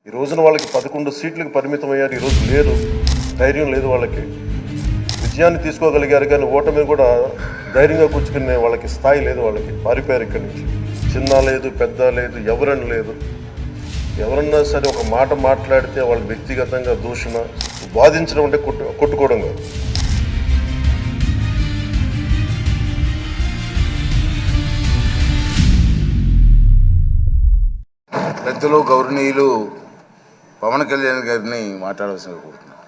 ఈ రోజున వాళ్ళకి 11 సీట్లకు పరిమితమయ్యారు. ఈరోజు లేరు, ధైర్యం లేదు వాళ్ళకి. విజయాన్ని తీసుకోగలిగారు కానీ ఓటమిని కూడా ధైర్యంగా కూర్చుకునే వాళ్ళకి స్థాయి లేదు. వాళ్ళకి పారిపోయారు ఇక్కడి నుంచి. చిన్న లేదు, పెద్ద లేదు, ఎవరని లేదు. ఎవరన్నా సరే ఒక మాట మాట్లాడితే వాళ్ళ వ్యక్తిగతంగా దూషణ, వాదించడం అంటే కొట్టుకోవడం కాదు. పెద్దలు గౌరవనీయులు పవన్ కళ్యాణ్ గారిని మాట్లాడవలసిన కోరుతున్నాను.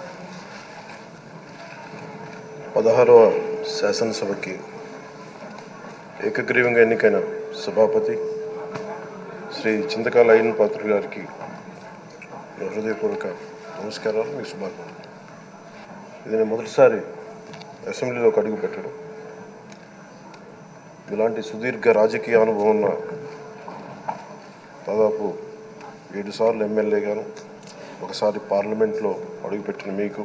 16వ శాసనసభకి ఏకగ్రీవంగా ఎన్నికైన సభాపతి శ్రీ చింతకాల అయ్యన్ పాత్రుడు గారికి హృదయపూర్వక నమస్కారాలు, మీకు శుభాకాంక్షలు. ఇది నేను మొదటిసారి అసెంబ్లీలోకి అడుగు పెట్టడం. ఇలాంటి సుదీర్ఘ రాజకీయ అనుభవం ఉన్న దాదాపు 7 సార్లు ఎమ్మెల్యేగాను, ఒకసారి పార్లమెంట్లో అడుగుపెట్టిన మీకు,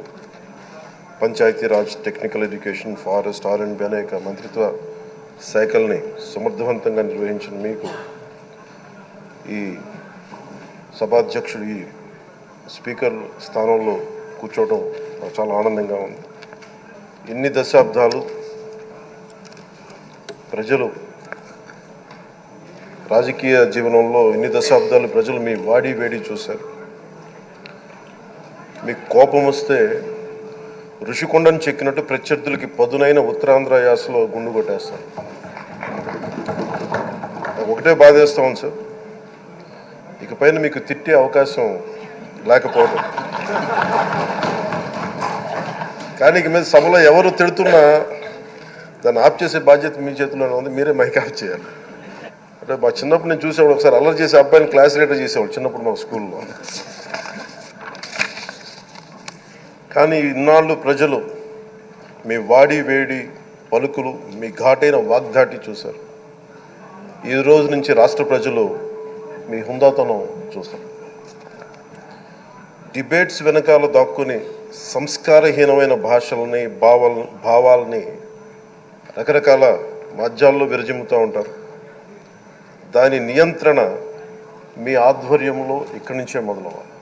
Panchayati Raj, technical education, forest, R&B అనేక మంత్రిత్వ శాఖల్ని సమర్థవంతంగా నిర్వహించిన మీకు ఈ సభాధ్యక్షుడు, ఈ స్పీకర్ స్థానంలో కూర్చోవడం నాకు చాలా ఆనందంగా ఉంది. ఇన్ని దశాబ్దాలు ప్రజలు రాజకీయ జీవనంలో ఇన్ని దశాబ్దాలు ప్రజలు మీ వాడి వేడి చూశారు. మీకు కోపం వస్తే ఋషికొండను చెక్కినట్టు ప్రత్యర్థులకి పదునైన ఉత్తరాంధ్ర యాసలో గుండు కొట్టేస్తారు. ఒకటే బాధేస్తా ఉంది సార్, ఇకపైన మీకు తిట్టే అవకాశం లేకపోవడం. కానీ ఇక మీద సభలో ఎవరు తిడుతున్నా దాన్ని ఆఫ్ చేసే బాధ్యత మీ చేతిలోనే ఉంది. మీరే మైక్ ఆఫ్ చేయాలి. అంటే మా చిన్నప్పుడు నేను చూసేవాడు, ఒకసారి అల్లరి చేసే అబ్బాయిని క్లాస్ లీడర్ చేసేవాడు చిన్నప్పుడు మా స్కూల్లో. కానీ ఇన్నాళ్ళు ప్రజలు మీ వాడి వేడి పలుకులు, మీ ఘాటైన వాగ్దాటి చూశారు. ఈ రోజు నుంచి రాష్ట్ర ప్రజలు మీ హుందాతనం చూస్తారు. డిబేట్స్ వెనకాల దాక్కుని సంస్కారహీనమైన భాషలని, భావాలని రకరకాల మాధ్యాల్లో విరజిమ్ముతూ ఉంటారు. దాని నియంత్రణ మీ ఆధ్వర్యంలో ఇక్కడి నుంచే మొదలవ్వాలి.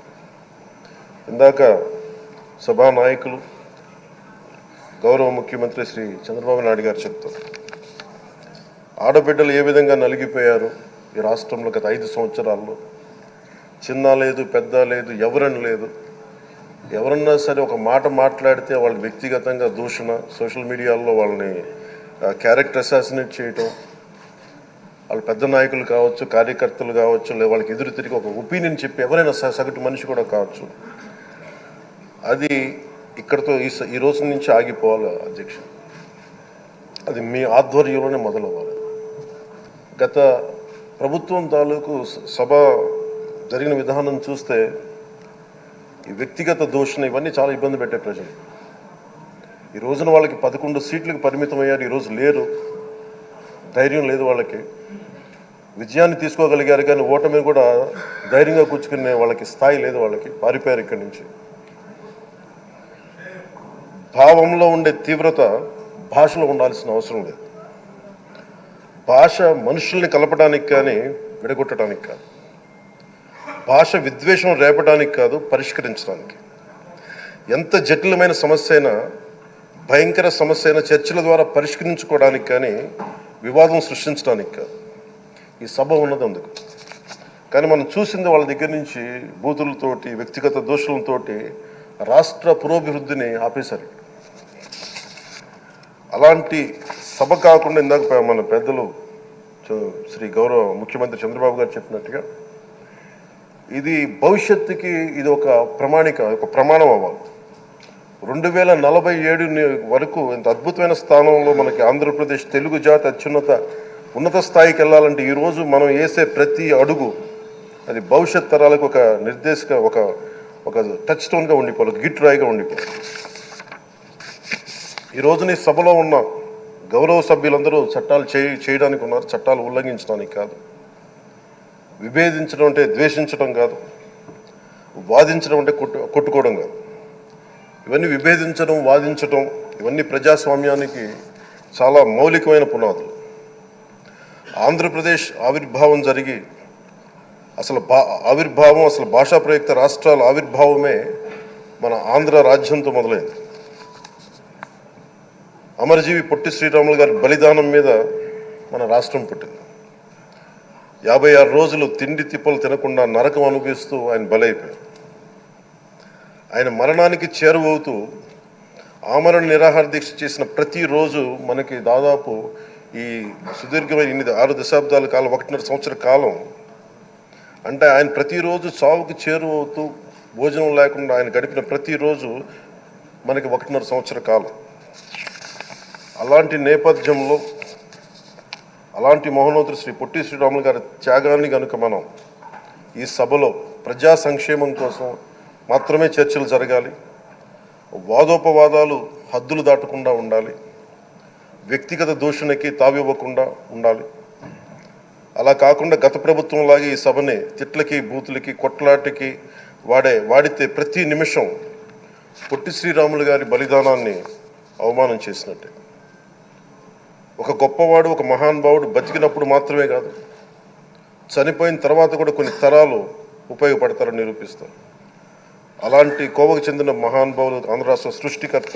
ఇందాక సభానాయకులు గౌరవ ముఖ్యమంత్రి శ్రీ చంద్రబాబు నాయుడు గారు చెప్తారు, ఆడబిడ్డలు ఏ విధంగా నలిగిపోయారు ఈ రాష్ట్రంలో గత 5 సంవత్సరాల్లో. చిన్న లేదు, పెద్ద లేదు, ఎవరని లేదు. ఎవరన్నా సరే ఒక మాట మాట్లాడితే వాళ్ళ వ్యక్తిగతంగా దూషణ, సోషల్ మీడియాలో వాళ్ళని క్యారెక్టర్ అసాసినేట్ చేయటం, వాళ్ళు పెద్ద నాయకులు కావచ్చు, కార్యకర్తలు కావచ్చు, లేదా వాళ్ళకి ఎదురు తిరిగి ఒక ఒపీనియన్ చెప్పి ఎవరైనా సగటు మనిషి కూడా కావచ్చు, అది ఇక్కడతో ఈ రోజు నుంచి ఆగిపోవాలి అధ్యక్ష. అది మీ ఆధ్వర్యంలోనే మొదలవ్వాలి. గత ప్రభుత్వం తాలూకు సభ జరిగిన విధానం చూస్తే ఈ వ్యక్తిగత దూషణ ఇవన్నీ చాలా ఇబ్బంది పెట్టే ప్రజలు. ఈ రోజున వాళ్ళకి 11 సీట్లకు పరిమితమయ్యారు. ఈరోజు లేరు, ధైర్యం లేదు వాళ్ళకి. విజయాన్ని తీసుకోగలిగారు కానీ ఓటమిని కూడా ధైర్యంగా కూర్చుకునే వాళ్ళకి స్థాయి లేదు. వాళ్ళకి పారిపోయారు ఇక్కడి నుంచి. భావంలో ఉండే తీవ్రత భాషలో ఉండాల్సిన అవసరం లేదు. భాష మనుషుల్ని కలపడానికి కానీ విడగొట్టడానికి కాదు. భాష విద్వేషం రేపడానికి కాదు, పరిష్కరించడానికి. ఎంత జటిలమైన సమస్య అయినా, భయంకర సమస్య అయినా చర్చల ద్వారా పరిష్కరించుకోవడానికి కానీ వివాదం సృష్టించడానికి కాదు. ఈ సభ ఉన్నది అందుకు. కానీ మనం చూసింది వాళ్ళ దగ్గర నుంచి బూతులతోటి, వ్యక్తిగత దోషులతోటి రాష్ట్ర పురోభివృద్ధిని ఆపేశారు. అలాంటి సభ కాకుండా ఇందాక మన పెద్దలు శ్రీ గౌరవ ముఖ్యమంత్రి చంద్రబాబు గారు చెప్పినట్టుగా ఇది భవిష్యత్తుకి ఇది ఒక ప్రమాణం అవ్వాలి. 2047 వరకు ఇంత అద్భుతమైన స్థానంలో మనకి ఆంధ్రప్రదేశ్ తెలుగు జాతి ఉన్నత స్థాయికి వెళ్ళాలంటే ఈరోజు మనం వేసే ప్రతి అడుగు అది భవిష్యత్ తరాలకు ఒక నిర్దేశక, ఒక టచ్ స్టోన్గా ఉండిపోవాలి, ఒక గిట్ రాయిగా ఉండిపోవాలి. ఈ రోజున ఈ సభలో ఉన్న గౌరవ సభ్యులందరూ చట్టాలు చేయడానికి ఉన్నారు, చట్టాలు ఉల్లంఘించడానికి కాదు. విభేదించడం అంటే ద్వేషించడం కాదు, వాదించడం అంటే కొట్టుకోవడం కాదు. ఇవన్నీ విభేదించడం, వాదించడం ఇవన్నీ ప్రజాస్వామ్యానికి చాలా మౌలికమైన పునాదులు. ఆంధ్రప్రదేశ్ ఆవిర్భావం జరిగి అసలు ఆవిర్భావం, అసలు భాషా ప్రయుక్త రాష్ట్రాల ఆవిర్భావమే మన ఆంధ్ర రాజ్యంతో మొదలైంది. అమరజీవి పొట్టి శ్రీరాములు గారి బలిదానం మీద మన రాష్ట్రం పుట్టింది. 56 రోజులు తిండి తిప్పలు తినకుండా నరకం అనుభవిస్తూ ఆయన బలైపోయారు. ఆయన మరణానికి చేరువవుతూ ఆమరణ నిరాహార దీక్ష చేసిన ప్రతిరోజు మనకి దాదాపు ఈ సుదీర్ఘమైన 6 దశాబ్దాల కాలం, 1.5 సంవత్సర కాలం, అంటే ఆయన ప్రతిరోజు చావుకి చేరువవుతూ భోజనం లేకుండా ఆయన గడిపిన ప్రతిరోజు మనకి 1.5 సంవత్సర కాలం. అలాంటి నేపథ్యంలో అలాంటి మహోన్నతుడు శ్రీ పొట్టి శ్రీరాములు గారి త్యాగాన్ని కనుక మనం ఈ సభలో ప్రజా సంక్షేమం కోసం మాత్రమే చర్చలు జరగాలి, వాదోపవాదాలు హద్దులు దాటకుండా ఉండాలి, వ్యక్తిగత దూషణకి తావివ్వకుండా ఉండాలి. అలా కాకుండా గత ప్రభుత్వం లాగే ఈ సభని తిట్లకి, బూతులకి, కొట్లాటకి వాడితే ప్రతి నిమిషం పొట్టి శ్రీరాములు గారి బలిదానాన్ని అవమానం చేసినట్టే. ఒక గొప్పవాడు, ఒక మహానుభావుడు బతికినప్పుడు మాత్రమే కాదు, చనిపోయిన తర్వాత కూడా కొన్ని తరాలు ఉపయోగపడతారని నిరూపిస్తారు. అలాంటి కోవకు చెందిన మహానుభావులు, ఆంధ్ర రాష్ట్ర సృష్టికర్త,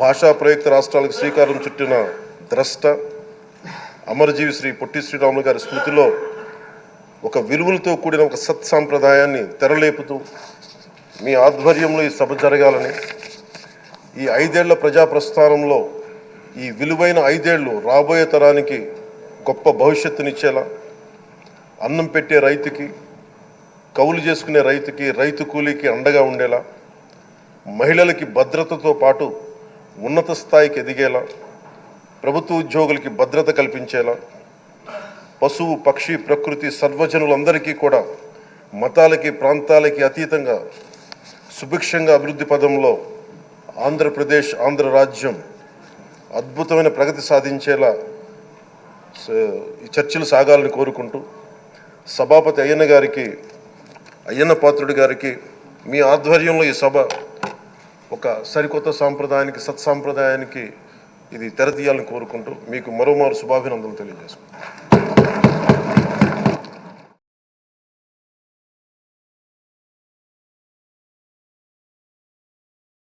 భాషా ప్రయుక్త రాష్ట్రాలకు శ్రీకారం చుట్టిన ద్రష్ట, అమరజీవి శ్రీ పొట్టి శ్రీరాములు గారి స్మృతిలో ఒక విలువలతో కూడిన ఒక సత్సాంప్రదాయాన్ని తెరలేపుతూ మీ ఆధ్వర్యంలో ఈ సభ జరగాలని, ఈ 5 ఏళ్ల ప్రజాప్రస్థానంలో ఈ విలువైన 5 ఏళ్ళు రాబోయే తరానికి గొప్ప భవిష్యత్తునిచ్చేలా, అన్నం పెట్టే రైతుకి, కౌలు చేసుకునే రైతుకి, రైతు కూలీకి అండగా ఉండేలా, మహిళలకి భద్రతతో పాటు ఉన్నత స్థాయికి ఎదిగేలా, ప్రభుత్వ ఉద్యోగులకి భద్రత కల్పించేలా, పశువు, పక్షి, ప్రకృతి, సర్వజనులందరికీ కూడా మతాలకి, ప్రాంతాలకి అతీతంగా సుభిక్షంగా అభివృద్ధి పదంలో ఆంధ్రప్రదేశ్, ఆంధ్ర రాజ్యం అద్భుతమైన ప్రగతి సాధించేలా ఈ చర్చలు సాగాలని కోరుకుంటూ, సభాపతి అయ్యన్న పాత్రుడి గారికి మీ ఆధ్వర్యంలో ఈ సభ ఒక సరికొత్త సాంప్రదాయానికి, సత్సాంప్రదాయానికి ఇది తెరతీయాలని కోరుకుంటూ మీకు మరోమారు శుభాభినందనలు తెలియజేసుకుంటాను.